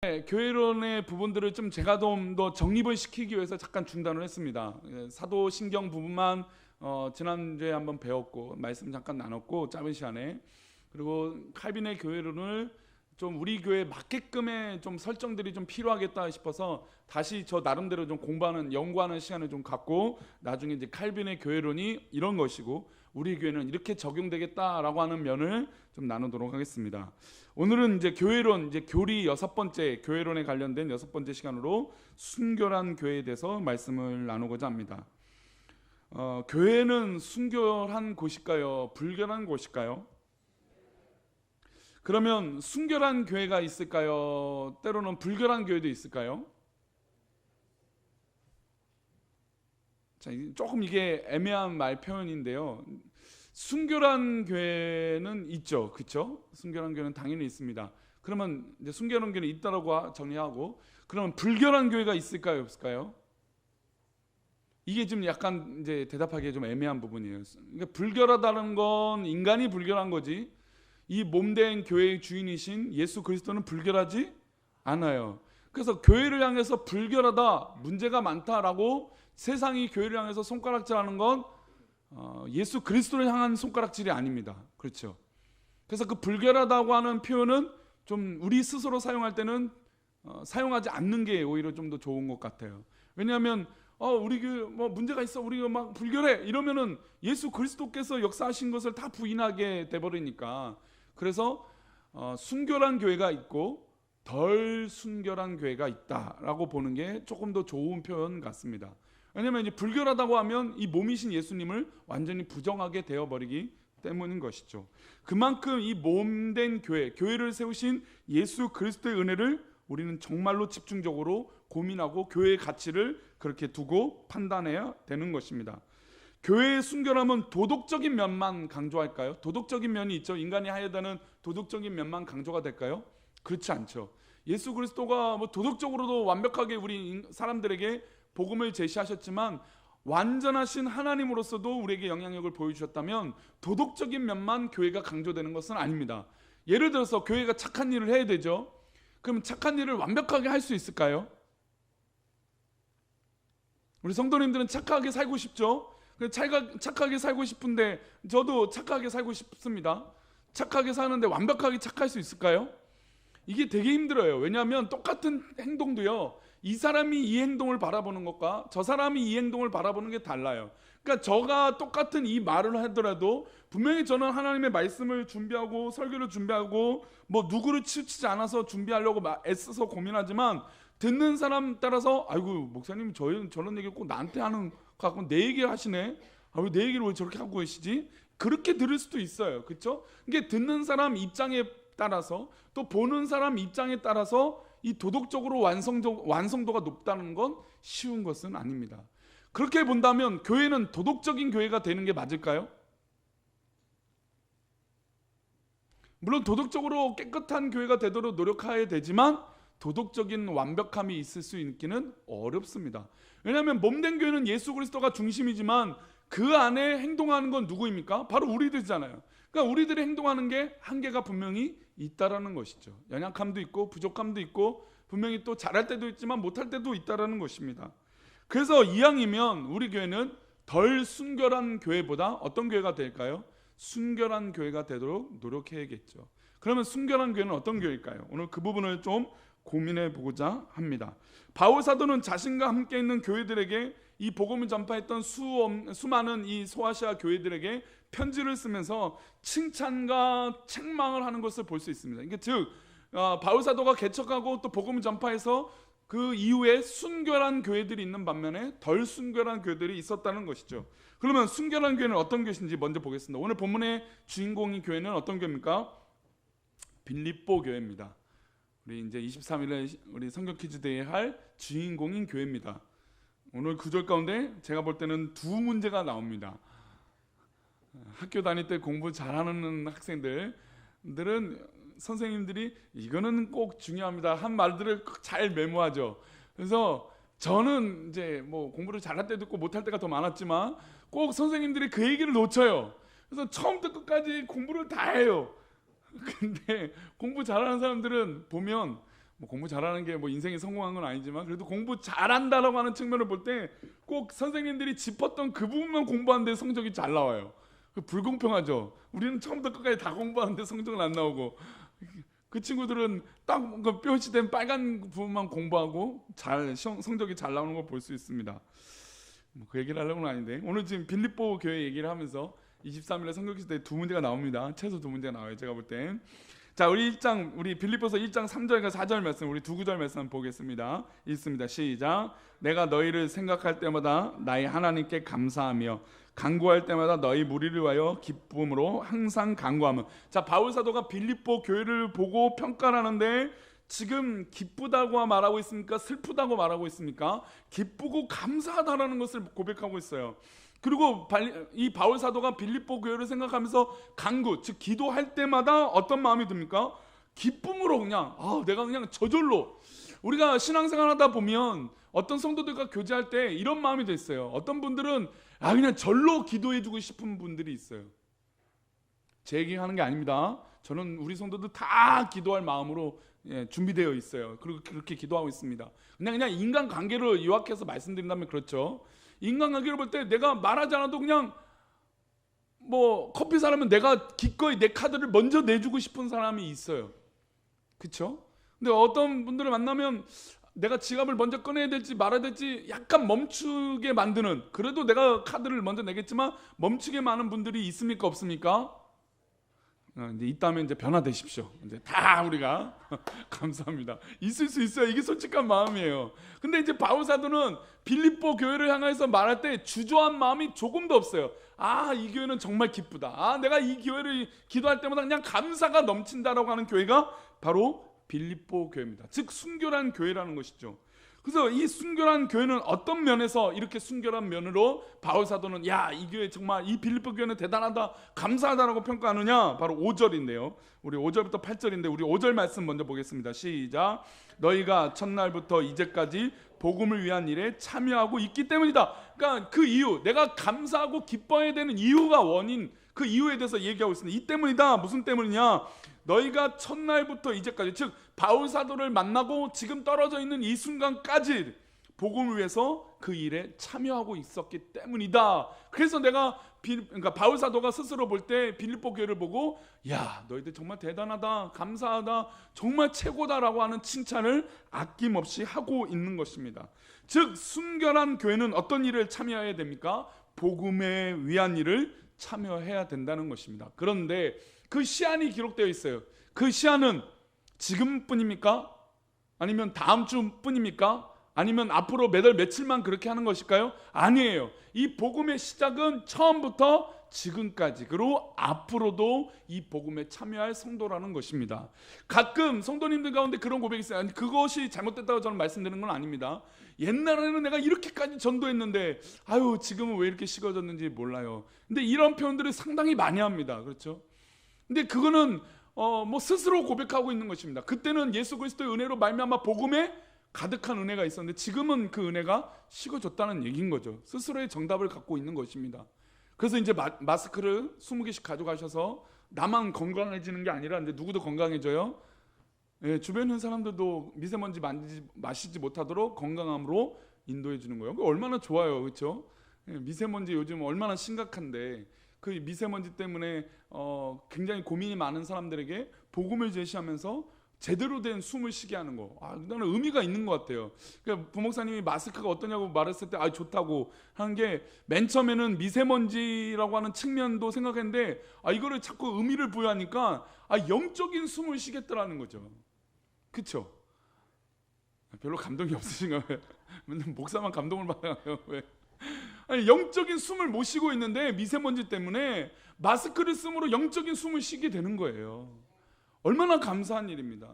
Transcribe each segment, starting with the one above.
교회론의 부분들을 좀 제가 좀 더 정립을 시키기 위해서 잠깐 중단을 했습니다. 사도신경 부분만 지난주에 한번 배웠고 말씀 잠깐 나눴고 짧은 시간에, 그리고 칼빈의 교회론을 좀 우리 교회에 맞게끔의 좀 설정들이 좀 필요하겠다 싶어서 다시 저 나름대로 좀 공부하는 연구하는 시간을 좀 갖고 나중에 이제 칼빈의 교회론이 이런 것이고 우리 교회는 이렇게 적용되겠다라고 하는 면을 좀 나누도록 하겠습니다. 오늘은 이제 교회론, 이제 교리 6번째, 교회론에 관련된 6번째 시간으로 순결한 교회에 대해서 말씀을 나누고자 합니다. 교회는 순결한 곳일까요? 불결한 곳일까요? 그러면 순결한 교회가 있을까요? 때로는 불결한 교회도 있을까요? 자, 조금 이게 애매한 말 표현인데요. 순결한 교회는 있죠, 그렇죠? 순결한 교회는 당연히 있습니다. 그러면 이제 순결한 교회는 있다라고 정리하고, 그러면 불결한 교회가 있을까요, 없을까요? 이게 좀 약간 이제 대답하기 좀 애매한 부분이에요. 그러니까 불결하다는 건 인간이 불결한 거지, 이 몸된 교회의 주인이신 예수 그리스도는 불결하지 않아요. 그래서 교회를 향해서 불결하다, 문제가 많다라고 세상이 교회를 향해서 손가락질하는 건 예수 그리스도를 향한 손가락질이 아닙니다. 그렇죠? 그래서 그 불결하다고 하는 표현은 좀 우리 스스로 사용할 때는 사용하지 않는 게 오히려 좀 더 좋은 것 같아요. 왜냐하면 우리 교회 뭐 문제가 있어, 우리가 막 불결해 이러면은 예수 그리스도께서 역사하신 것을 다 부인하게 돼버리니까. 그래서 순결한 교회가 있고 덜 순결한 교회가 있다라고 보는 게 조금 더 좋은 표현 같습니다. 왜냐하면 이제 불결하다고 하면 이 몸이신 예수님을 완전히 부정하게 되어버리기 때문인 것이죠. 그만큼 이 몸된 교회를 세우신 예수 그리스도의 은혜를 우리는 정말로 집중적으로 고민하고 교회의 가치를 그렇게 두고 판단해야 되는 것입니다. 교회의 순결함은 도덕적인 면만 강조할까요? 도덕적인 면이 있죠. 인간이 하여다는 도덕적인 면만 강조가 될까요? 그렇지 않죠. 예수 그리스도가 뭐 도덕적으로도 완벽하게 우리 사람들에게 복음을 제시하셨지만 완전하신 하나님으로서도 우리에게 영향력을 보여주셨다면 도덕적인 면만 교회가 강조되는 것은 아닙니다. 예를 들어서 교회가 착한 일을 해야 되죠. 그럼 착한 일을 완벽하게 할 수 있을까요? 우리 성도님들은 착하게 살고 싶죠. 착하게 살고 싶은데 저도 착하게 살고 싶습니다. 착하게 사는데 완벽하게 착할 수 있을까요? 이게 되게 힘들어요. 왜냐하면 똑같은 행동도요, 이 사람이 이 행동을 바라보는 것과 저 사람이 이 행동을 바라보는 게 달라요. 그러니까 저가 똑같은 이 말을 하더라도 분명히 저는 하나님의 말씀을 준비하고 설교를 준비하고 뭐 누구를 치우치지 않아서 준비하려고 애써서 고민하지만 듣는 사람 따라서 아이고 목사님 저런 얘기를 꼭 나한테 하는 거 갖고 내 얘기를 하시네. 왜 내 얘기를 왜 저렇게 하고 계시지? 그렇게 들을 수도 있어요. 그렇죠? 이게 듣는 사람 입장에 따라서 또 보는 사람 입장에 따라서 이 도덕적으로 완성도가 높다는 건 쉬운 것은 아닙니다. 그렇게 본다면 교회는 도덕적인 교회가 되는 게 맞을까요? 물론 도덕적으로 깨끗한 교회가 되도록 노력해야 되지만 도덕적인 완벽함이 있을 수 있기는 어렵습니다. 왜냐하면 몸된 교회는 예수 그리스도가 중심이지만 그 안에 행동하는 건 누구입니까? 바로 우리들이잖아요. 그러니까 우리들이 행동하는 게 한계가 분명히 있다라는 것이죠. 연약함도 있고 부족함도 있고 분명히 또 잘할 때도 있지만 못할 때도 있다라는 것입니다. 그래서 이왕이면 우리 교회는 덜 순결한 교회보다 어떤 교회가 될까요? 순결한 교회가 되도록 노력해야겠죠. 그러면 순결한 교회는 어떤 교회일까요? 오늘 그 부분을 좀 고민해 보고자 합니다. 바울 사도는 자신과 함께 있는 교회들에게 이 복음을 전파했던 수많은 이 소아시아 교회들에게 편지를 쓰면서 칭찬과 책망을 하는 것을 볼 수 있습니다. 이게 즉 바울 사도가 개척하고 또 복음을 전파해서 그 이후에 순결한 교회들이 있는 반면에 덜 순결한 교회들이 있었다는 것이죠. 그러면 순결한 교회는 어떤 교회인지 먼저 보겠습니다. 오늘 본문의 주인공인 교회는 어떤 교회입니까? 빌립보 교회입니다. 우리 이제 23일에 우리 성경 퀴즈 대회 할 주인공인 교회입니다. 오늘 구절 가운데 제가 볼 때는 두 문제가 나옵니다. 학교 다닐 때 공부 잘하는 학생들은 선생님들이 이거는 꼭 중요합니다 한 말들을 잘 메모하죠. 그래서 저는 이제 뭐 공부를 잘할 때도 있고 못할 때가 더 많았지만 꼭 선생님들이 그 얘기를 놓쳐요. 그래서 처음부터 끝까지 공부를 다 해요. 근데 공부 잘하는 사람들은 보면 뭐 공부 잘하는 게 뭐 인생에 성공한 건 아니지만 그래도 공부 잘한다라고 하는 측면을 볼 때 꼭 선생님들이 짚었던 그 부분만 공부하는데 성적이 잘 나와요. 불공평하죠. 우리는 처음부터 끝까지 다 공부하는데 성적은 안 나오고, 그 친구들은 딱 표시된 빨간 부분만 공부하고 성적이 잘 나오는 걸 볼 수 있습니다. 뭐 그 얘기를 하려고는 아닌데, 오늘 지금 빌립보 교회 얘기를 하면서 23일에 성경 시대 두 문제가 나옵니다. 최소 두 문제가 나와요, 제가 볼 땐. 자, 우리 빌립보서 1장 3절과 4절 말씀, 우리 두 구절 말씀 한번 보겠습니다. 읽습니다. 시작. 내가 너희를 생각할 때마다 나의 하나님께 감사하며 간구할 때마다 너희 무리를 위하여 기쁨으로 항상 간구하며. 자, 바울 사도가 빌립보 교회를 보고 평가를 하는데 지금 기쁘다고 말하고 있습니까? 슬프다고 말하고 있습니까? 기쁘고 감사하다라는 것을 고백하고 있어요. 그리고 이 바울 사도가 빌립보 교회를 생각하면서 간구, 즉 기도할 때마다 어떤 마음이 듭니까? 기쁨으로 그냥 내가 그냥 저절로. 우리가 신앙생활 하다 보면 어떤 성도들과 교제할 때 이런 마음이 돼 있어요. 어떤 분들은 그냥 절로 기도해주고 싶은 분들이 있어요. 제 얘기하는 게 아닙니다. 저는 우리 성도들 다 기도할 마음으로 준비되어 있어요. 그리고 그렇게 기도하고 있습니다. 그냥 인간관계를 요약해서 말씀드린다면 그렇죠. 인간관계를 볼 때 내가 말하지 않아도 그냥 뭐 커피 사려면 내가 기꺼이 내 카드를 먼저 내주고 싶은 사람이 있어요. 그렇죠? 근데 어떤 분들을 만나면 내가 지갑을 먼저 꺼내야 될지 말아야 될지 약간 멈추게 만드는, 그래도 내가 카드를 먼저 내겠지만 멈추게 많은 분들이 있습니까, 없습니까? 이제 있다면 이제 변화되십시오. 이제 다 우리가 감사합니다. 있을 수 있어요. 이게 솔직한 마음이에요. 근데 이제 바울 사도는 빌립보 교회를 향해서 말할 때 주저한 마음이 조금도 없어요. 이 교회는 정말 기쁘다. 내가 이 교회를 기도할 때마다 그냥 감사가 넘친다라고 하는 교회가 바로 빌립보 교회입니다. 즉 순결한 교회라는 것이죠. 그래서 이 순결한 교회는 어떤 면에서 이렇게 순결한 면으로 바울 사도는 이 교회 정말, 이 빌립보 교회는 대단하다, 감사하다라고 평가하느냐? 바로 5절인데요. 우리 5절부터 8절인데 우리 5절 말씀 먼저 보겠습니다. 시작. 너희가 첫날부터 이제까지 복음을 위한 일에 참여하고 있기 때문이다. 그러니까 그 이유, 내가 감사하고 기뻐해야 되는 이유가 원인, 그 이유에 대해서 얘기하고 있습니다. 이 때문이다. 무슨 때문이냐? 너희가 첫날부터 이제까지, 즉 바울 사도를 만나고 지금 떨어져 있는 이 순간까지 복음을 위해서 그 일에 참여하고 있었기 때문이다. 그래서 내가 그러니까 바울 사도가 스스로 볼 때 빌립보 교회를 보고 너희들 정말 대단하다, 감사하다, 정말 최고다라고 하는 칭찬을 아낌없이 하고 있는 것입니다. 즉 순결한 교회는 어떤 일을 참여해야 됩니까? 복음에 위한 일을 참여해야 된다는 것입니다. 그런데 그 시한이 기록되어 있어요. 그 시한은 지금뿐입니까? 아니면 다음 주뿐입니까? 아니면 앞으로 몇 월 며칠만 그렇게 하는 것일까요? 아니에요. 이 복음의 시작은 처음부터 지금까지, 그리고 앞으로도 이 복음에 참여할 성도라는 것입니다. 가끔 성도님들 가운데 그런 고백이 있어요. 아니, 그것이 잘못됐다고 저는 말씀드리는 건 아닙니다. 옛날에는 내가 이렇게까지 전도했는데 지금은 왜 이렇게 식어졌는지 몰라요. 근데 이런 표현들을 상당히 많이 합니다. 그렇죠? 근데 그거는 뭐 스스로 고백하고 있는 것입니다. 그때는 예수 그리스도의 은혜로 말미암아 복음에 가득한 은혜가 있었는데 지금은 그 은혜가 식어졌다는 얘기인 거죠. 스스로의 정답을 갖고 있는 것입니다. 그래서 이제 마스크를 20개씩 가져가셔서 나만 건강해지는 게 아니라 이제 누구도 건강해져요. 주변에 있는 사람들도 미세먼지 마시지 못하도록 건강함으로 인도해 주는 거예요. 얼마나 좋아요, 그렇죠? 미세먼지 요즘 얼마나 심각한데 그 미세먼지 때문에 굉장히 고민이 많은 사람들에게 복음을 제시하면서 제대로 된 숨을 쉬게 하는 거, 나는 의미가 있는 것 같아요. 그러니까 부목사님이 마스크가 어떠냐고 말했을 때 좋다고 하는 게, 맨 처음에는 미세먼지라고 하는 측면도 생각했는데 이거를 자꾸 의미를 부여하니까 영적인 숨을 쉬겠다라는 거죠. 그렇죠? 별로 감동이 없으신가 봐요. 맨날 목사만 감동을 받아요. 왜? 영적인 숨을 못 쉬고 있는데 미세먼지 때문에 마스크를 쓰므로 영적인 숨을 쉬게 되는 거예요. 얼마나 감사한 일입니다.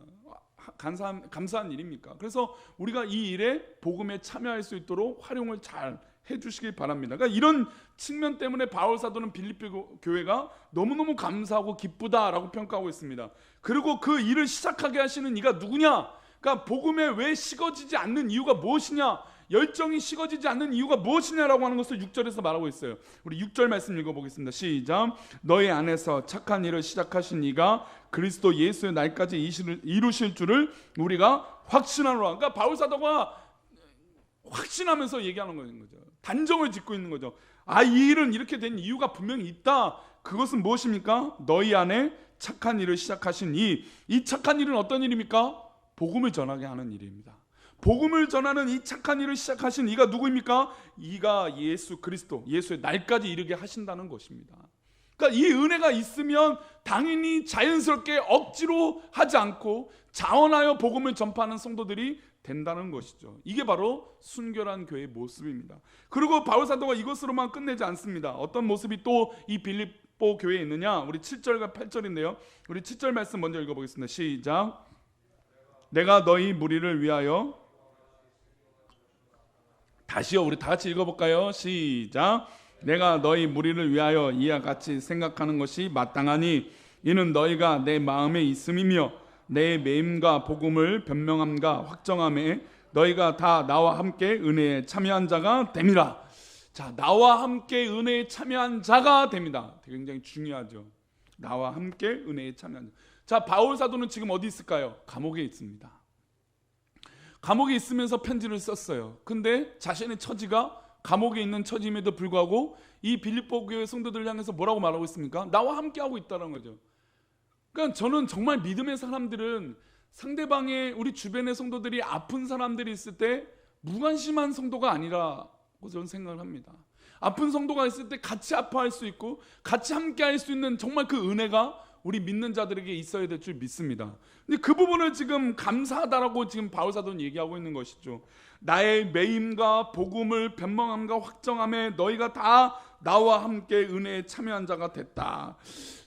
감사한 일입니까? 그래서 우리가 이 일에 복음에 참여할 수 있도록 활용을 잘 해주시길 바랍니다. 그러니까 이런 측면 때문에 바울 사도는 빌립보 교회가 너무너무 감사하고 기쁘다라고 평가하고 있습니다. 그리고 그 일을 시작하게 하시는 이가 누구냐? 그러니까 복음에 왜 식어지지 않는 이유가 무엇이냐, 열정이 식어지지 않는 이유가 무엇이냐라고 하는 것을 6절에서 말하고 있어요. 우리 6절 말씀 읽어보겠습니다. 시작. 너희 안에서 착한 일을 시작하신 이가 그리스도 예수의 날까지 이루실 줄을 우리가 확신하노라. 그러니까 바울 사도가 확신하면서 얘기하는 거죠. 단정을 짓고 있는 거죠. 이 일은 이렇게 된 이유가 분명히 있다. 그것은 무엇입니까? 너희 안에 착한 일을 시작하신 이 착한 일은 어떤 일입니까? 복음을 전하게 하는 일입니다. 복음을 전하는 이 착한 일을 시작하신 이가 누구입니까? 이가 예수 그리스도, 예수의 날까지 이르게 하신다는 것입니다. 그러니까 이 은혜가 있으면 당연히 자연스럽게 억지로 하지 않고 자원하여 복음을 전파하는 성도들이 된다는 것이죠. 이게 바로 순결한 교회의 모습입니다. 그리고 바울 사도가 이것으로만 끝내지 않습니다. 어떤 모습이 또 이 빌립보 교회에 있느냐? 우리 7절과 8절인데요. 우리 7절 말씀 먼저 읽어보겠습니다. 시작. 내가 너희 무리를 위하여, 다시요, 우리 다 같이 읽어볼까요? 시작. 내가 너희 무리를 위하여 이와 같이 생각하는 것이 마땅하니 이는 너희가 내 마음에 있음이며 내 매임과 복음을 변명함과 확정함에 너희가 다 나와 함께 은혜에 참여한 자가 됨이라. 자, 나와 함께 은혜에 참여한 자가 됩니다. 굉장히 중요하죠. 나와 함께 은혜에 참여한 자. 자, 바울 사도는 지금 어디 있을까요? 감옥에 있습니다. 감옥에 있으면서 편지를 썼어요. 근데 자신의 처지가 감옥에 있는 처지임에도 불구하고 이 빌립보 교회 성도들을 향해서 뭐라고 말하고 있습니까? 나와 함께 하고 있다는 거죠. 그러니까 저는 정말 믿음의 사람들은 상대방의, 우리 주변의 성도들이 아픈 사람들이 있을 때 무관심한 성도가 아니라고 저는 생각을 합니다. 아픈 성도가 있을 때 같이 아파할 수 있고 같이 함께 할 수 있는 정말 그 은혜가 우리 믿는 자들에게 있어야 될 줄 믿습니다. 근데 그 부분을 지금 감사하다라고 지금 바울 사도는 얘기하고 있는 것이죠. 나의 매임과 복음을 변명함과 확정함에 너희가 다 나와 함께 은혜에 참여한 자가 됐다.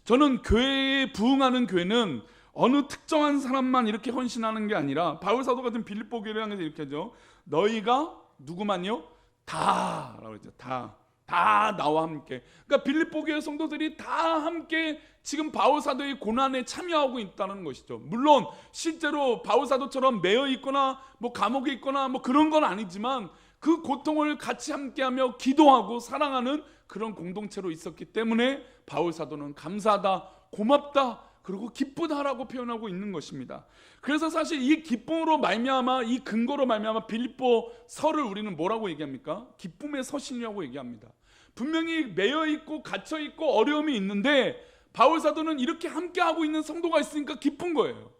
저는 교회에 부흥하는 교회는 어느 특정한 사람만 이렇게 헌신하는 게 아니라 바울 사도가 지금 빌립보 교회를 향해서 이렇게 하죠. 너희가 누구만요? 다라고 했죠. 다 나와 함께. 그러니까 빌립보 교회 성도들이 다 함께 지금 바울 사도의 고난에 참여하고 있다는 것이죠. 물론 실제로 바울 사도처럼 매여 있거나 뭐 감옥에 있거나 뭐 그런 건 아니지만 그 고통을 같이 함께하며 기도하고 사랑하는 그런 공동체로 있었기 때문에 바울 사도는 감사하다, 고맙다, 그리고 기쁘다라고 표현하고 있는 것입니다. 그래서 사실 이 기쁨으로 말미암아, 이 근거로 말미암아 빌립보 서를 우리는 뭐라고 얘기합니까? 기쁨의 서신이라고 얘기합니다. 분명히 매여 있고 갇혀 있고 어려움이 있는데 바울 사도는 이렇게 함께하고 있는 성도가 있으니까 기쁜 거예요.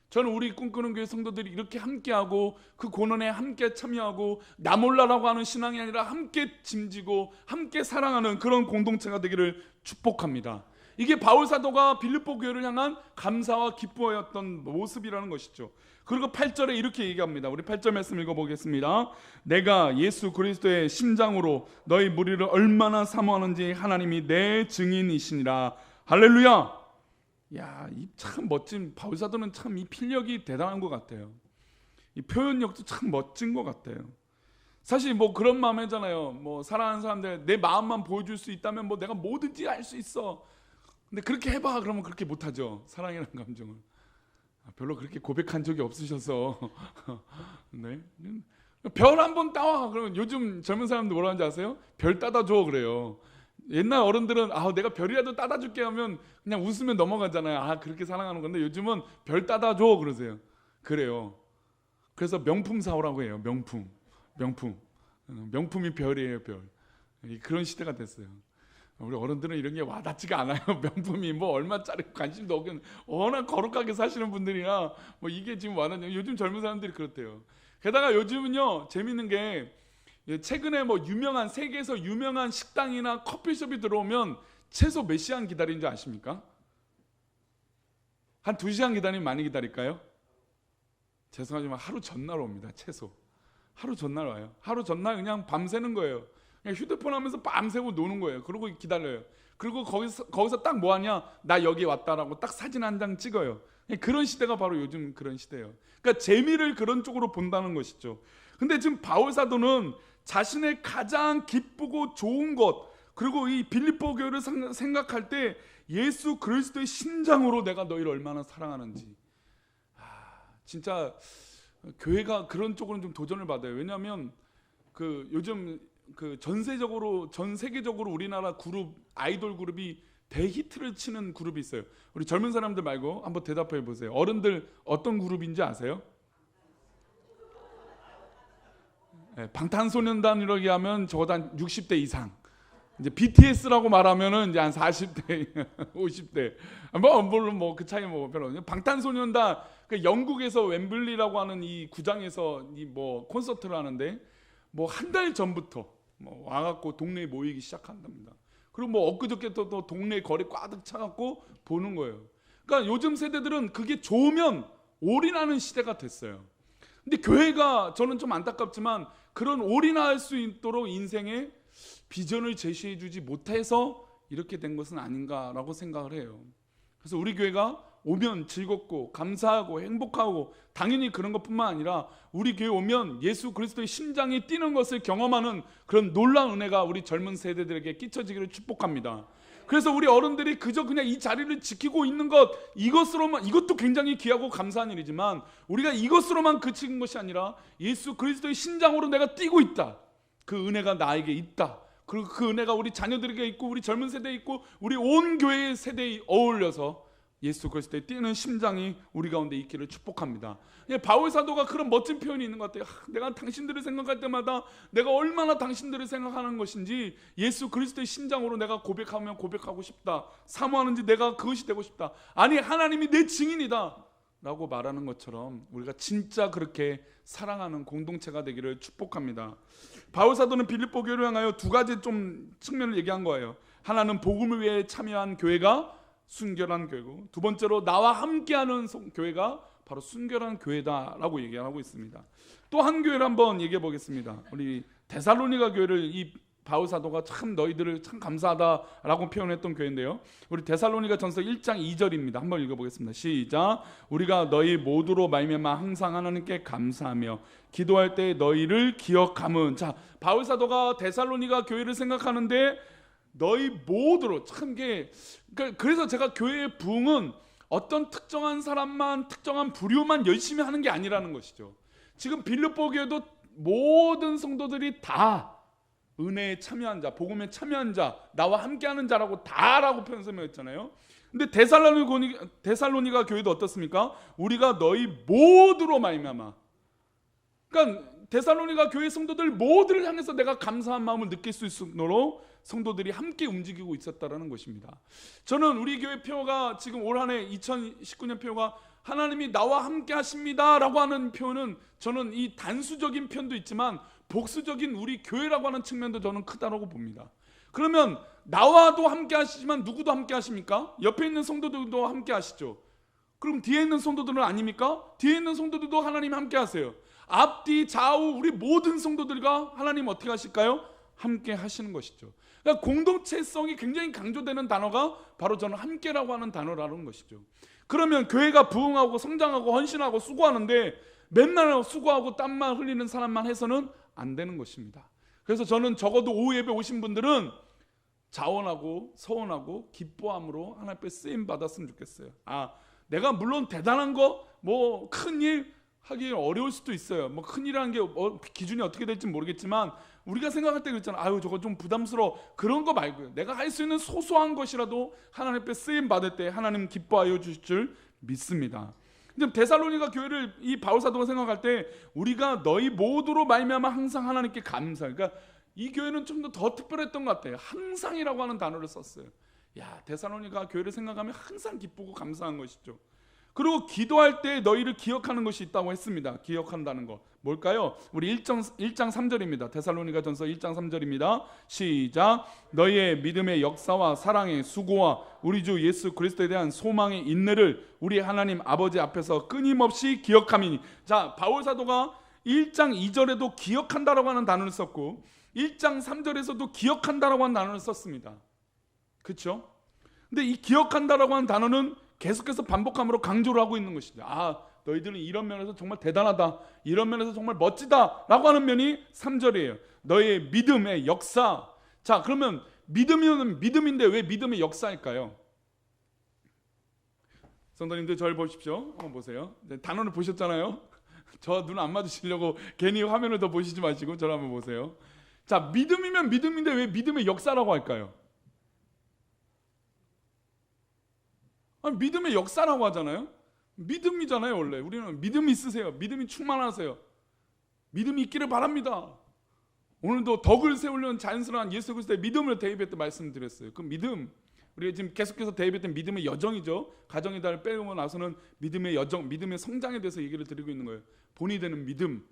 저는 우리 꿈꾸는 교회 성도들이 이렇게 함께하고 그 고난에 함께 참여하고 나 몰라라고 하는 신앙이 아니라 함께 짐지고 함께 사랑하는 그런 공동체가 되기를 축복합니다. 이게 바울 사도가 빌립보 교회를 향한 감사와 기뻐였던 모습이라는 것이죠. 그리고 8절에 이렇게 얘기합니다. 우리 8절 말씀 읽어보겠습니다. 내가 예수 그리스도의 심장으로 너희 무리를 얼마나 사모하는지 하나님이 내 증인이시니라. 할렐루야. 야, 이 참 멋진 바울 사도는 참 이 필력이 대단한 것 같아요. 이 표현력도 참 멋진 것 같아요. 사실 뭐 그런 마음이잖아요. 뭐 사랑하는 사람들 내 마음만 보여줄 수 있다면 뭐 내가 뭐든지 할 수 있어. 근데 그렇게 해봐 그러면 그렇게 못하죠. 사랑이라는 감정을 별로 그렇게 고백한 적이 없으셔서 네? 별 한번 따와. 그러면 요즘 젊은 사람들 뭐라 하는지 아세요? 별 따다 줘 그래요. 옛날 어른들은 내가 별이라도 따다 줄게 하면 그냥 웃으면 넘어가잖아요. 그렇게 사랑하는 건데 요즘은 별 따다 줘 그러세요. 그래요. 그래서 명품 사오라고 해요. 명품이 별이에요. 별. 그런 시대가 됐어요. 우리 어른들은 이런 게 와닿지가 않아요. 명품이 뭐 얼마짜리 관심도 없고 워낙 거룩하게 사시는 분들이라 뭐 이게 지금 와닿냐. 요즘 젊은 사람들이 그렇대요. 게다가 요즘은요 재밌는 게 최근에 뭐 세계에서 유명한 식당이나 커피숍이 들어오면 최소 몇 시간 기다리는 줄 아십니까? 한 2시간 기다리면 많이 기다릴까요? 죄송하지만 하루 전날 옵니다. 최소 하루 전날 와요. 하루 전날 그냥 밤새는 거예요. 그냥 휴대폰 하면서 밤새고 노는 거예요. 그리고 기다려요. 그리고 거기서 딱 뭐하냐, 나 여기 왔다라고 딱 사진 한 장 찍어요. 그런 시대가 바로 요즘 그런 시대예요. 그러니까 재미를 그런 쪽으로 본다는 것이죠. 근데 지금 바울 사도는 자신의 가장 기쁘고 좋은 것, 그리고 이 빌립보 교회를 생각할 때 예수 그리스도의 심장으로 내가 너희를 얼마나 사랑하는지, 진짜 교회가 그런 쪽으로는 좀 도전을 받아요. 왜냐하면 그 요즘 그 전 세계적으로 우리나라 그룹 아이돌 그룹이 대히트를 치는 그룹이 있어요. 우리 젊은 사람들 말고 한번 대답해 보세요. 어른들 어떤 그룹인지 아세요? 네, 방탄소년단이라고 하면 적어도 한 60대 이상. 이제 BTS라고 말하면은 이제 한 40대, 50대. 물론 뭐 그 차이 뭐 별로 없네요. 방탄소년단 그 영국에서 웸블리라고 하는 이 구장에서 이 뭐 콘서트를 하는데 뭐 한 달 전부터 뭐 와갖고 동네에 모이기 시작한답니다. 그리고 뭐 엊그저께 또 동네 거리 꽉 차갖고 보는 거예요. 그러니까 요즘 세대들은 그게 좋으면 올인하는 시대가 됐어요. 근데 교회가 저는 좀 안타깝지만 그런 올인할 수 있도록 인생에 비전을 제시해주지 못해서 이렇게 된 것은 아닌가라고 생각을 해요. 그래서 우리 교회가 오면 즐겁고 감사하고 행복하고 당연히 그런 것뿐만 아니라 우리 교회 오면 예수 그리스도의 심장이 뛰는 것을 경험하는 그런 놀라운 은혜가 우리 젊은 세대들에게 끼쳐지기를 축복합니다. 그래서 우리 어른들이 그저 그냥 이 자리를 지키고 있는 것 이것으로만, 이것도 굉장히 귀하고 감사한 일이지만 우리가 이것으로만 그치는 것이 아니라 예수 그리스도의 심장으로 내가 뛰고 있다, 그 은혜가 나에게 있다, 그리고 그 은혜가 우리 자녀들에게 있고 우리 젊은 세대에 있고 우리 온 교회의 세대에 어울려서 예수 그리스도의 뛰는 심장이 우리 가운데 있기를 축복합니다. 바울 사도가 그런 멋진 표현이 있는 것 같아요. 내가 당신들을 생각할 때마다 내가 얼마나 당신들을 생각하는 것인지 예수 그리스도의 심장으로 내가 고백하면 고백하고 싶다. 사모하는지 내가 그것이 되고 싶다. 아니 하나님이 내 증인이다 라고 말하는 것처럼 우리가 진짜 그렇게 사랑하는 공동체가 되기를 축복합니다. 바울 사도는 빌립보 교회를 향하여 두 가지 좀 측면을 얘기한 거예요. 하나는 복음을 위해 참여한 교회가 순결한 교회고, 두 번째로 나와 함께하는 교회가 바로 순결한 교회다라고 얘기하고 있습니다. 또 한 교회를 한번 얘기해 보겠습니다. 우리 데살로니가 교회를 이 바울 사도가 참 너희들을 참 감사하다라고 표현했던 교회인데요. 우리 데살로니가 전서 1장 2절입니다. 한번 읽어보겠습니다. 시작. 우리가 너희 모두로 말미암아 항상 하나님께 감사하며 기도할 때 너희를 기억함은. 자, 바울 사도가 데살로니가 교회를 생각하는데 너희 모두로 참 게, 그래서 제가 교회의 부흥은 어떤 특정한 사람만, 특정한 부류만 열심히 하는 게 아니라는 것이죠. 지금 빌립보 교회도 모든 성도들이 다 은혜에 참여한 자, 복음에 참여한 자, 나와 함께하는 자라고 다라고 편성했잖아요. 근데 데살로니가 교회도 어떻습니까? 우리가 너희 모두로 말미암아. 그러니까 데살로니가 교회 성도들 모두를 향해서 내가 감사한 마음을 느낄 수 있도록 성도들이 함께 움직이고 있었다라는 것입니다. 저는 우리 교회 표어가 지금 올 한 해 2019년 표어가 하나님이 나와 함께 하십니다 라고 하는 표현은 저는 이 단수적인 표현도 있지만 복수적인 우리 교회라고 하는 측면도 저는 크다라고 봅니다. 그러면 나와도 함께 하시지만 누구도 함께 하십니까? 옆에 있는 성도들도 함께 하시죠. 그럼 뒤에 있는 성도들은 아닙니까? 뒤에 있는 성도들도 하나님 함께 하세요. 앞뒤 좌우 우리 모든 성도들과 하나님 어떻게 하실까요? 함께 하시는 것이죠. 그러니까 공동체성이 굉장히 강조되는 단어가 바로 저는 함께라고 하는 단어라는 것이죠. 그러면 교회가 부흥하고 성장하고 헌신하고 수고하는데 맨날 수고하고 땀만 흘리는 사람만 해서는 안 되는 것입니다. 그래서 저는 적어도 오후 예배 오신 분들은 자원하고 서원하고 기뻐함으로 하나님 앞에 쓰임 받았으면 좋겠어요. 내가 물론 대단한 거 뭐 큰일 하기 어려울 수도 있어요. 뭐 큰일이라는 게 기준이 어떻게 될지 모르겠지만 우리가 생각할 때 그랬잖아요. 저거 좀 부담스러워. 그런 거 말고요. 내가 할 수 있는 소소한 것이라도 하나님 앞에 쓰임 받을 때 하나님 기뻐하여 주실 줄 믿습니다. 근데 데살로니가 교회를 이 바울 사도가 생각할 때 우리가 너희 모두로 말미암아 항상 하나님께 감사. 그러니까 이 교회는 좀 더 특별했던 것 같아요. 항상이라고 하는 단어를 썼어요. 데살로니가 교회를 생각하면 항상 기쁘고 감사한 것이죠. 그리고 기도할 때 너희를 기억하는 것이 있다고 했습니다. 기억한다는 거 뭘까요? 우리 1장 3절입니다. 데살로니가 전서 1장 3절입니다. 시작. 너희의 믿음의 역사와 사랑의 수고와 우리 주 예수 그리스도에 대한 소망의 인내를 우리 하나님 아버지 앞에서 끊임없이 기억함이니. 자, 바울 사도가 1장 2절에도 기억한다라고 하는 단어를 썼고 1장 3절에서도 기억한다라고 하는 단어를 썼습니다. 그렇죠? 근데 이 기억한다라고 하는 단어는 계속해서 반복함으로 강조를 하고 있는 것이죠. 너희들은 이런 면에서 정말 대단하다, 이런 면에서 정말 멋지다 라고 하는 면이 3절이에요. 너의 믿음의 역사. 자, 그러면 믿음이면 믿음인데 왜 믿음의 역사일까요? 성도님들 저를 보십시오. 한번 보세요. 단어를 보셨잖아요. 저 눈 안 맞으시려고 괜히 화면을 더 보시지 마시고 저를 한번 보세요. 자, 믿음이면 믿음인데 왜 믿음의 역사라고 할까요? 아니, 믿음의 역사라고 하잖아요. 믿음이잖아요. 원래 우리는 믿음이 있으세요. 믿음이 충만하세요. 믿음이 있기를 바랍니다. 오늘도 덕을 세우려는 자연스러운 예수 그리스도의 믿음을 대입할 때 말씀드렸어요. 그 믿음, 우리가 지금 계속해서 대입했던 믿음의 여정이죠. 가정의 달을 빼고 나서는 믿음의 여정, 믿음의 성장에 대해서 얘기를 드리고 있는 거예요. 본이 되는 믿음.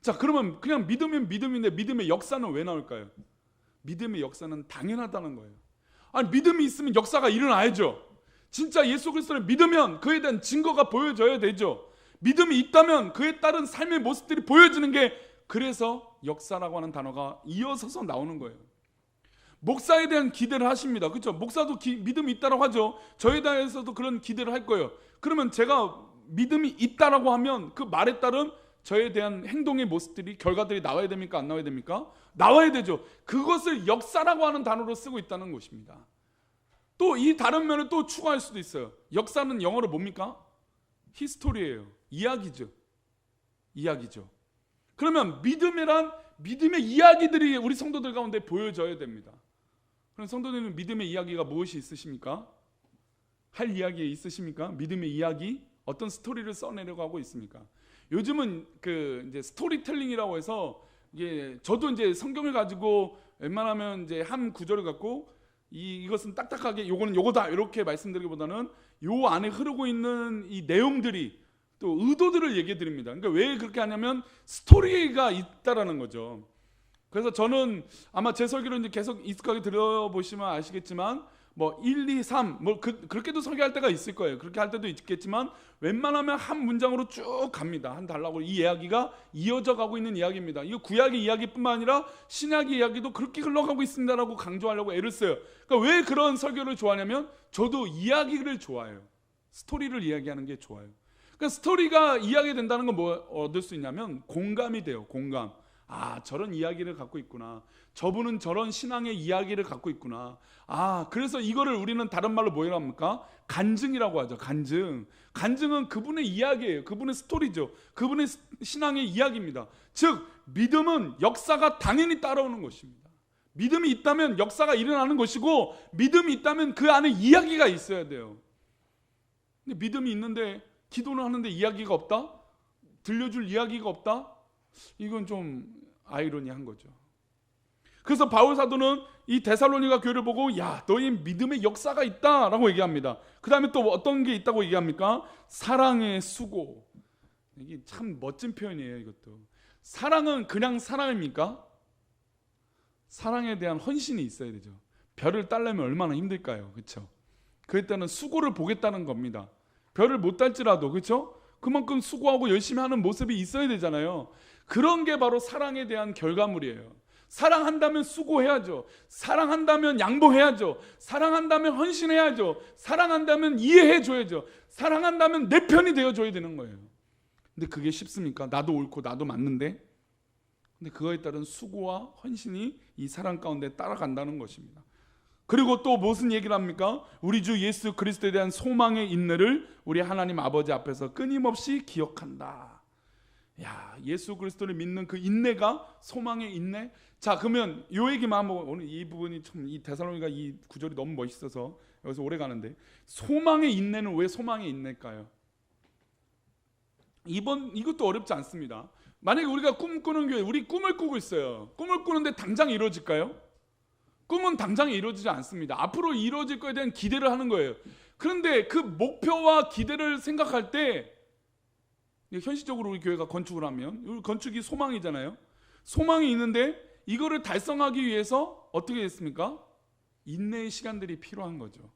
자, 그러면 그냥 믿으면 믿음인데 믿음의 역사는 왜 나올까요? 믿음의 역사는 당연하다는 거예요. 아니, 믿음이 있으면 역사가 일어나야죠. 진짜 예수 그리스도를 믿으면 그에 대한 증거가 보여져야 되죠. 믿음이 있다면 그에 따른 삶의 모습들이 보여지는 게, 그래서 역사라고 하는 단어가 이어서서 나오는 거예요. 목사에 대한 기대를 하십니다. 그렇죠? 목사도 믿음이 있다라고 하죠. 저에 대해서도 그런 기대를 할 거예요. 그러면 제가 믿음이 있다라고 하면 그 말에 따른 저에 대한 행동의 모습들이, 결과들이 나와야 됩니까? 안 나와야 됩니까? 나와야 되죠. 그것을 역사라고 하는 단어로 쓰고 있다는 것입니다. 또 이 다른 면을 또 추가할 수도 있어요. 역사는 영어로 뭡니까? 히스토리예요. 이야기죠. 이야기죠. 그러면 믿음이란 믿음의 이야기들이 우리 성도들 가운데 보여져야 됩니다. 그럼 성도들은 믿음의 이야기가 무엇이 있으십니까? 할 이야기 있으십니까? 믿음의 이야기, 어떤 스토리를 써내려고 하고 있습니까? 요즘은 그 이제 스토리텔링이라고 해서, 이게 저도 이제 성경을 가지고 웬만하면 이제 한 구절을 갖고 이것은 딱딱하게 요거는 요거다 이렇게 말씀드리기보다는 요 안에 흐르고 있는 이 내용들이, 또 의도들을 얘기해 드립니다. 그러니까 왜 그렇게 하냐면 스토리가 있다라는 거죠. 그래서 저는 아마 제 설교를 이제 계속 익숙하게 들어보시면 아시겠지만, 뭐 1, 2, 3 뭐 그렇게도 설교할 때가 있을 거예요. 그렇게 할 때도 있겠지만 웬만하면 한 문장으로 쭉 갑니다. 한 단락으로 이 이야기가 이어져 가고 있는 이야기입니다. 이거 구약의 이야기뿐만 아니라 신약의 이야기도 그렇게 흘러가고 있습니다라고 강조하려고 애를 써요. 그러니까 왜 그런 설교를 좋아하냐면 저도 이야기를 좋아해요. 스토리를 이야기하는 게 좋아요. 그러니까 스토리가 이야기된다는 건 뭐 얻을 수 있냐면 공감이 돼요. 공감. 아, 저런 이야기를 갖고 있구나. 저분은 저런 신앙의 이야기를 갖고 있구나. 아, 그래서 이거를 우리는 다른 말로 뭐라고 합니까? 간증이라고 하죠. 간증. 간증은 그분의 이야기예요. 그분의 스토리죠. 그분의 신앙의 이야기입니다. 즉 믿음은 역사가 당연히 따라오는 것입니다. 믿음이 있다면 역사가 일어나는 것이고, 믿음이 있다면 그 안에 이야기가 있어야 돼요. 근데 믿음이 있는데 기도는 하는데 이야기가 없다? 들려줄 이야기가 없다? 이건 좀 아이러니한 거죠. 그래서 바울 사도는 이 데살로니가 교회를 보고, 야, 너희 믿음의 역사가 있다라고 얘기합니다. 그 다음에 또 어떤 게 있다고 얘기합니까? 사랑의 수고. 이게 참 멋진 표현이에요. 이것도. 사랑은 그냥 사랑입니까? 사랑에 대한 헌신이 있어야 되죠. 별을 따려면 얼마나 힘들까요? 그렇죠? 그에 따른 수고를 보겠다는 겁니다. 별을 못 딸지라도, 그렇죠? 그만큼 수고하고 열심히 하는 모습이 있어야 되잖아요. 그런 게 바로 사랑에 대한 결과물이에요. 사랑한다면 수고해야죠. 사랑한다면 양보해야죠. 사랑한다면 헌신해야죠. 사랑한다면 이해해줘야죠. 사랑한다면 내 편이 되어줘야 되는 거예요. 근데 그게 쉽습니까? 나도 옳고 나도 맞는데. 근데 그거에 따른 수고와 헌신이 이 사랑 가운데 따라간다는 것입니다. 그리고 또 무슨 얘기를 합니까? 우리 주 예수 그리스도에 대한 소망의 인내를 우리 하나님 아버지 앞에서 끊임없이 기억한다. 야, 예수 그리스도를 믿는 그 인내가 소망의 인내. 자, 그러면 이 얘기만 한번, 오늘 이 부분이 참, 이 데살로니가 이 구절이 너무 멋있어서 여기서 오래 가는데, 소망의 인내는 왜 소망의 인내일까요? 이것도 어렵지 않습니다. 만약에 우리가 꿈꾸는 교회, 우리 꿈을 꾸고 있어요. 꿈을 꾸는데 당장 이루어질까요? 꿈은 당장 이루어지지 않습니다. 앞으로 이루어질 거에 대한 기대를 하는 거예요. 그런데 그 목표와 기대를 생각할 때, 현실적으로 우리 교회가 건축을 하면, 건축이 소망이잖아요. 소망이 있는데 이거를 달성하기 위해서 어떻게 됐습니까? 인내의 시간들이 필요한 거죠.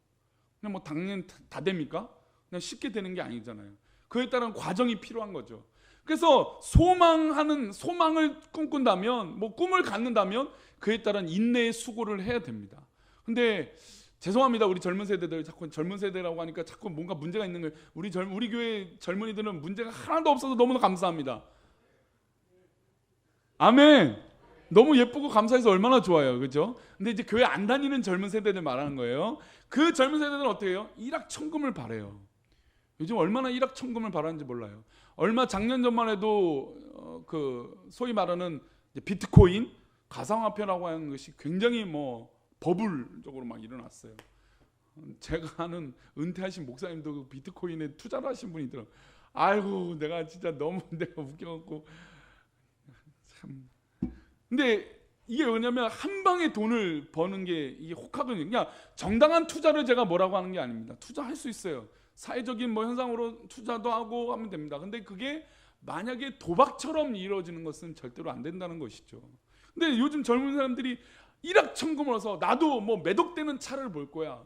그냥 뭐 당연히 다 됩니까? 그냥 쉽게 되는 게 아니잖아요. 그에 따른 과정이 필요한 거죠. 그래서 소망을 꿈꾼다면, 뭐 꿈을 갖는다면 그에 따른 인내의 수고를 해야 됩니다. 근데 죄송합니다. 우리 젊은 세대들, 자꾸 젊은 세대라고 하니까 자꾸 뭔가 문제가 있는 거예요. 우리 교회 젊은이들은 문제가 하나도 없어서 너무나 감사합니다. 아멘. 너무 예쁘고 감사해서 얼마나 좋아요. 그렇죠? 근데 이제 교회 안 다니는 젊은 세대들 말하는 거예요. 그 젊은 세대들은 어떻게 해요? 일확천금을 바래요. 요즘 얼마나 일확천금을 바라는지 몰라요. 얼마 작년 전만 해도 그 소위 말하는 비트코인 가상화폐라고 하는 것이 굉장히 뭐 버블적으로 막 일어났어요. 제가 아는 은퇴하신 목사님도 그 비트코인에 투자를 하신 분이 있더라고요. 아이고 내가 진짜 너무 내가 웃겨갖고 참. 근데 이게 왜냐면 한 방에 돈을 버는 게 이게 혹하거든요. 그냥 정당한 투자를 제가 뭐라고 하는 게 아닙니다. 투자할 수 있어요. 사회적인 뭐 현상으로 투자도 하고 하면 됩니다. 근데 그게 만약에 도박처럼 이루어지는 것은 절대로 안 된다는 것이죠. 근데 요즘 젊은 사람들이 일확천금을 얻어서 나도 뭐 매덕되는 차를 볼 거야.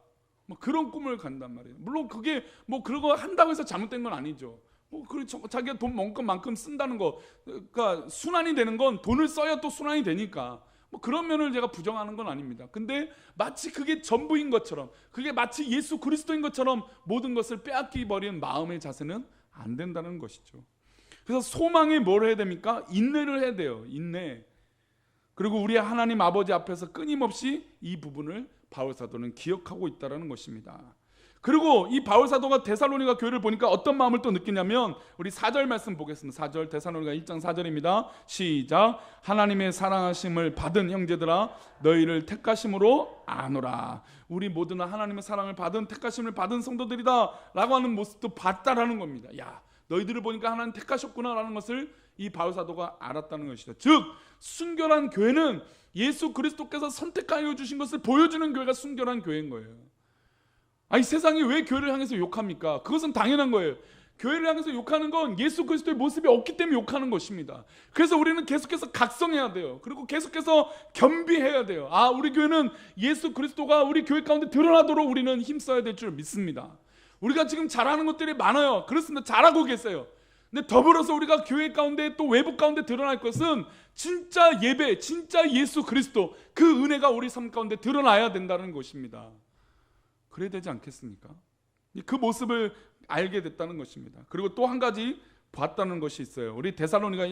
뭐 그런 꿈을 간단 말이에요. 물론 그게 뭐 그런 거 한다고 해서 잘못된 건 아니죠. 뭐 그렇죠. 자기가 돈 만큼 쓴다는 거, 그러니까 순환이 되는 건 돈을 써야 또 순환이 되니까. 뭐 그런 면을 제가 부정하는 건 아닙니다. 근데 마치 그게 전부인 것처럼, 그게 마치 예수 그리스도인 것처럼 모든 것을 빼앗기 버리는 마음의 자세는 안 된다는 것이죠. 그래서 소망에 뭘 해야 됩니까? 인내를 해야 돼요. 인내. 그리고 우리 하나님 아버지 앞에서 끊임없이 이 부분을 바울 사도는 기억하고 있다는 것입니다. 그리고 이 바울 사도가 데살로니가 교회를 보니까 어떤 마음을 또 느끼냐면 우리 4절 말씀 보겠습니다. 4절 데살로니가 1장 4절입니다. 시작. 하나님의 사랑하심을 받은 형제들아 너희를 택하심으로 아노라. 우리 모두는 하나님의 사랑을 받은 택하심을 받은 성도들이다 라고 하는 모습도 봤다라는 겁니다. 야, 너희들을 보니까 하나님 택하셨구나 라는 것을 이 바울 사도가 알았다는 것이죠. 즉 순결한 교회는 예수 그리스도께서 선택하여 주신 것을 보여주는 교회가 순결한 교회인 거예요. 아니 세상이 왜 교회를 향해서 욕합니까? 그것은 당연한 거예요. 교회를 향해서 욕하는 건 예수 그리스도의 모습이 없기 때문에 욕하는 것입니다. 그래서 우리는 계속해서 각성해야 돼요. 그리고 계속해서 겸비해야 돼요. 아, 우리 교회는 예수 그리스도가 우리 교회 가운데 드러나도록 우리는 힘써야 될 줄 믿습니다. 우리가 지금 잘하는 것들이 많아요. 그렇습니다. 잘하고 계세요. 근데 더불어서 우리가 교회 가운데 또 외부 가운데 드러날 것은 진짜 예배, 진짜 예수 그리스도 그 은혜가 우리 삶 가운데 드러나야 된다는 것입니다. 그래야 되지 않겠습니까? 그 모습을 알게 됐다는 것입니다. 그리고 또 한 가지 봤다는 것이 있어요. 우리 데살로니가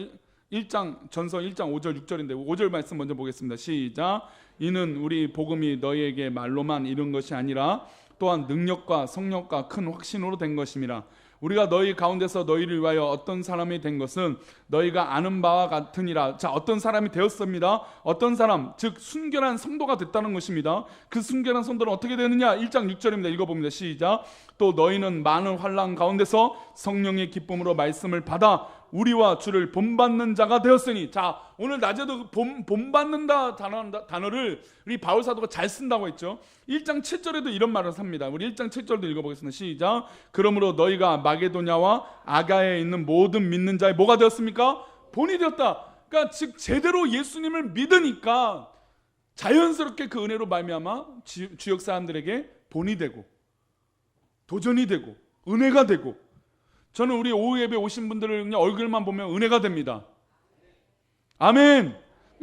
1장 전서 1장 5절 6절인데 5절 말씀 먼저 보겠습니다. 시작. 이는 우리 복음이 너희에게 말로만 이른 것이 아니라 또한 능력과 성령과 큰 확신으로 된 것임이라. 우리가 너희 가운데서 너희를 위하여 어떤 사람이 된 것은 너희가 아는 바와 같으니라. 자, 어떤 사람이 되었습니다. 어떤 사람, 즉 순결한 성도가 됐다는 것입니다. 그 순결한 성도는 어떻게 되느냐? 1장 6절입니다. 읽어봅니다. 시작. 또 너희는 많은 환난 가운데서 성령의 기쁨으로 말씀을 받아 우리와 주를 본받는 자가 되었으니. 자, 오늘 낮에도 본받는다 단어를 우리 바울 사도가 잘 쓴다고 했죠. 1장 7절에도 이런 말을 삽니다. 우리 1장 7절도 읽어보겠습니다. 시작. 그러므로 너희가 마게도냐와 아가야에 있는 모든 믿는 자의 뭐가 되었습니까? 본이 되었다. 그러니까 즉 제대로 예수님을 믿으니까 자연스럽게 그 은혜로 말미암아 주역 사람들에게 본이 되고 도전이 되고 은혜가 되고. 저는 우리 오후 예배 오신 분들을 그냥 얼굴만 보면 은혜가 됩니다. 아멘.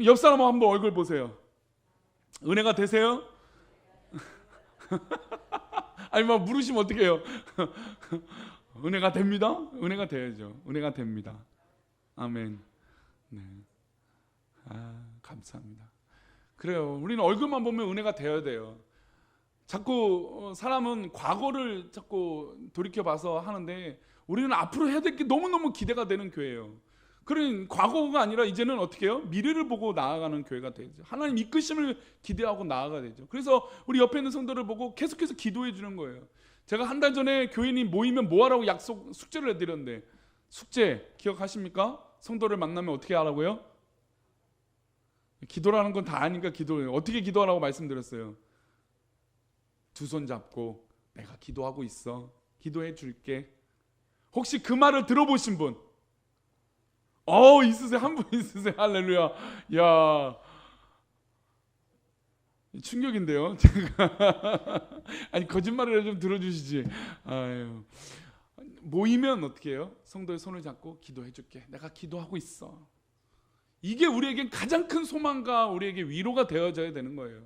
옆 사람 한번 얼굴 보세요. 은혜가 되세요? 아니 막 물으시면 어떡해요? 은혜가 됩니다. 은혜가 돼야죠. 은혜가 됩니다. 아멘. 네. 아, 감사합니다. 그래요. 우리는 얼굴만 보면 은혜가 되어야 돼요. 자꾸 사람은 과거를 자꾸 돌이켜봐서 하는데 우리는 앞으로 해야 될 게 너무너무 기대가 되는 교회예요. 그런 과거가 아니라 이제는 어떻게 해요? 미래를 보고 나아가는 교회가 되죠. 하나님 이끄심을 기대하고 나아가야 되죠. 그래서 우리 옆에 있는 성도를 보고 계속해서 기도해 주는 거예요. 제가 한 달 전에 교인이 모이면 뭐 하라고 숙제를 해드렸는데, 숙제 기억하십니까? 성도를 만나면 어떻게 하라고요? 기도라는 건 다 아니까 기도해요. 어떻게 기도하라고 말씀드렸어요? 두 손 잡고 내가 기도하고 있어. 기도해 줄게. 혹시 그 말을 들어보신 분? 있으세요? 한 분 있으세요? 할렐루야. 야, 충격인데요. 제가 아니 거짓말을 좀 들어주시지. 아유. 모이면 어떻게 해요? 성도의 손을 잡고 기도해 줄게. 내가 기도하고 있어. 이게 우리에게 가장 큰 소망과 우리에게 위로가 되어져야 되는 거예요.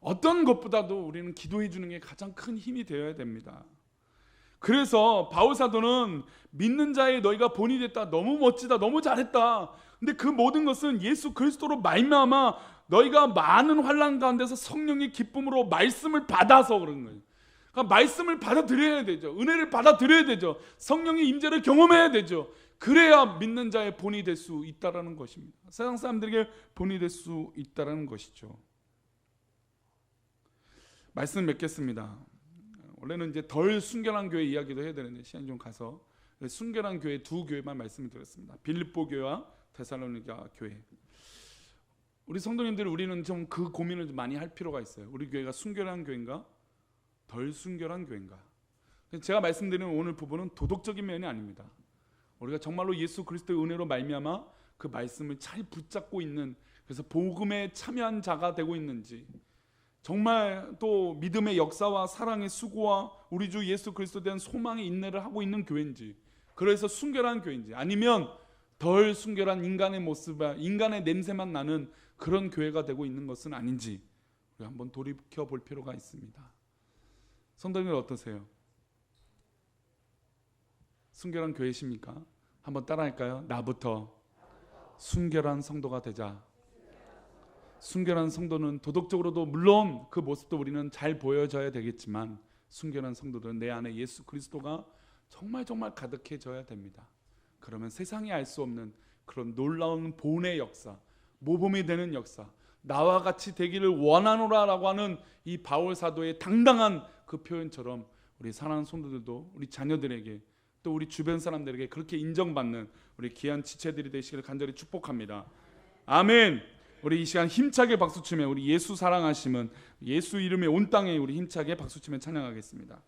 어떤 것보다도 우리는 기도해 주는 게 가장 큰 힘이 되어야 됩니다. 그래서 바울 사도는 믿는 자의 너희가 본이 됐다. 너무 멋지다. 너무 잘했다. 근데 그 모든 것은 예수 그리스도로 말미암아 너희가 많은 환난 가운데서 성령의 기쁨으로 말씀을 받아서 그런 거예요. 그러니까 말씀을 받아들여야 되죠. 은혜를 받아들여야 되죠. 성령의 임재를 경험해야 되죠. 그래야 믿는 자의 본이 될 수 있다라는 것입니다. 세상 사람들에게 본이 될 수 있다라는 것이죠. 말씀 맺겠습니다. 원래는 이제 덜 순결한 교회 이야기도 해야 되는데 시간이 좀 가서 순결한 교회 두 교회만 말씀을 드렸습니다. 빌립보 교회와 데살로니가 교회. 우리 성도님들, 우리는 좀 그 고민을 좀 많이 할 필요가 있어요. 우리 교회가 순결한 교회인가? 덜 순결한 교회인가? 제가 말씀드리는 오늘 부분은 도덕적인 면이 아닙니다. 우리가 정말로 예수 그리스도의 은혜로 말미암아 그 말씀을 잘 붙잡고 있는, 그래서 복음에 참여한 자가 되고 있는지, 정말 또 믿음의 역사와 사랑의 수고와 우리 주 예수 그리스도에 대한 소망의 인내를 하고 있는 교회인지, 그래서 순결한 교회인지, 아니면 덜 순결한 인간의 모습과 인간의 냄새만 나는 그런 교회가 되고 있는 것은 아닌지 우리 한번 돌이켜 볼 필요가 있습니다. 성도님들 어떠세요? 순결한 교회십니까? 한번 따라할까요? 나부터 순결한 성도가 되자. 순결한 성도는 도덕적으로도 물론 그 모습도 우리는 잘 보여져야 되겠지만, 순결한 성도들은 내 안에 예수 그리스도가 정말 가득해져야 됩니다. 그러면 세상이 알 수 없는 그런 놀라운 본의 역사, 모범이 되는 역사, 나와 같이 되기를 원하노라라고 하는 이 바울 사도의 당당한 그 표현처럼 우리 사랑하는 성도들도 우리 자녀들에게 또 우리 주변 사람들에게 그렇게 인정받는 우리 귀한 지체들이 되시기를 간절히 축복합니다. 아멘. 우리 이 시간 힘차게 박수치며 우리 예수 사랑하심은 예수 이름의 온 땅에 우리 힘차게 박수치며 찬양하겠습니다.